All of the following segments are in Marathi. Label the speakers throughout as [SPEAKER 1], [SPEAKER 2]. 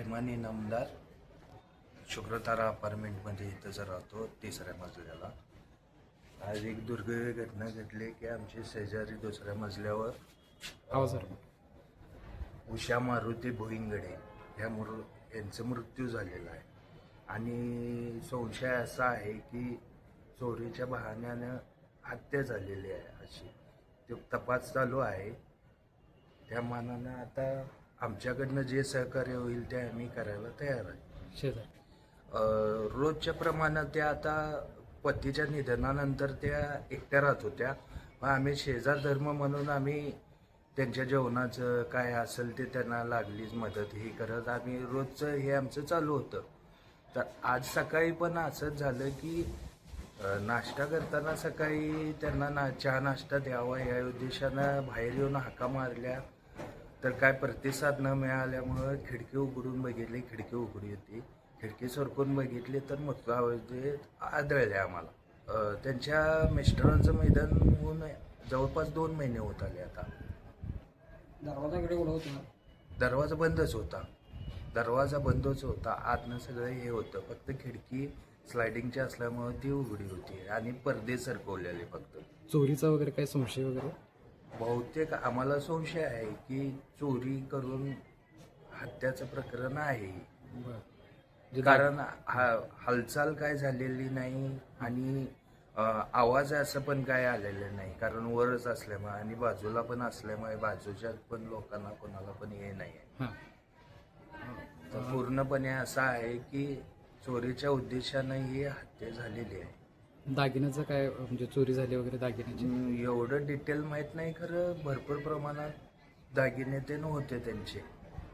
[SPEAKER 1] रहमान इनामदार शुक्रतारा अपार्टमेंटमध्ये इथंच राहतो 3ऱ्या मजल्याला. आज एक दुर्दैवी घटना घडली की आमचे शेजारी 2ऱ्या मजल्यावर उषा मारुती भोईंगडे यांचा मृत्यू झालेला आहे. आणि संशय असा आहे की चोरीच्या बहाण्यानं हत्या झालेली आहे अशी ते तपास चालू आहे. त्या मानानं आता आमच्याकडनं जे सहकार्य होईल ते आम्ही करायला तयार आहे. रोजच्या प्रमाणात त्या आता पतीच्या निधनानंतर त्या एकट्या राहत होत्या. मग आम्ही शेजार धर्म म्हणून आम्ही त्यांच्या जेवणाचं काय असेल ते त्यांना लागलीच मदत ही करत आम्ही रोजचं हे आमचं चालू होतं. तर आज सकाळी पण असंच झालं की नाश्ता करताना सकाळी त्यांना चहा नाश्ता द्यावा या उद्देशानं बाहेर येऊन हाका मारल्या. तर काय प्रतिसाद न मिळाल्यामुळं खिडकी उघडून बघितली, खिडकी उघडी होती. खिडकी सरकून बघितली तर मृतावस्थेत आढळले आम्हाला. त्यांच्या मिस्टरांचं मैदान होऊन जवळपास 2 महिने होत आले आता.
[SPEAKER 2] दरवाजाकडे उघडा होता?
[SPEAKER 1] दरवाजा बंदच होता. दरवाजा बंदच होता. आतनं सगळं हे होतं, फक्त खिडकी स्लायडिंगची असल्यामुळे ती उघडी होती आणि पडदे सरकवलेले फक्त.
[SPEAKER 2] चोरीचा वगैरे काय संशय वगैरे?
[SPEAKER 1] बहुतेक आम्हाला संशय आहे की चोरी करून हत्याचं प्रकरण आहे. कारण हालचाल काय झालेली नाही आणि आवाज असं पण काय आलेलं नाही. कारण वरच असल्यामुळे आणि बाजूला पण असल्यामुळे बाजूच्या पण लोकांना कोणाला पण हे नाही आहे. तर पूर्णपणे असं आहे की चोरीच्या उद्देशानं ही हत्या झालेली आहे.
[SPEAKER 2] दागिन्याचं काय म्हणजे चोरी झाली वगैरे दागिन्याची?
[SPEAKER 1] एवढं डिटेल माहीत नाही, खरं भरपूर प्रमाणात दागिने ते होते त्यांचे.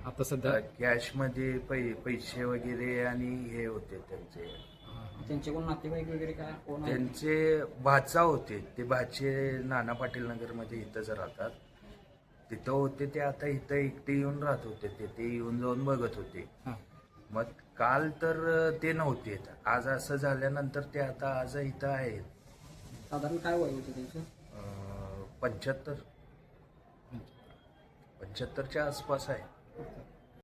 [SPEAKER 2] आता सध्या
[SPEAKER 1] कॅशमध्ये पैसे वगैरे आणि हे होते
[SPEAKER 2] त्यांचे कोण नातेवाईक वगैरे काय?
[SPEAKER 1] त्यांचे भाचा होते. ते भाचे नाना पाटील नगरमध्ये इथंच राहतात. तिथं होते ते. आता इथं एकटे येऊन राहत होते. ते येऊन जाऊन बघत होते. मग काल तर ते नव्हते. आज असं झाल्यानंतर ते आता आज इथं आहेत.
[SPEAKER 2] साधारण काय वय होतं त्यांचं?
[SPEAKER 1] 75च्या आसपास आहे.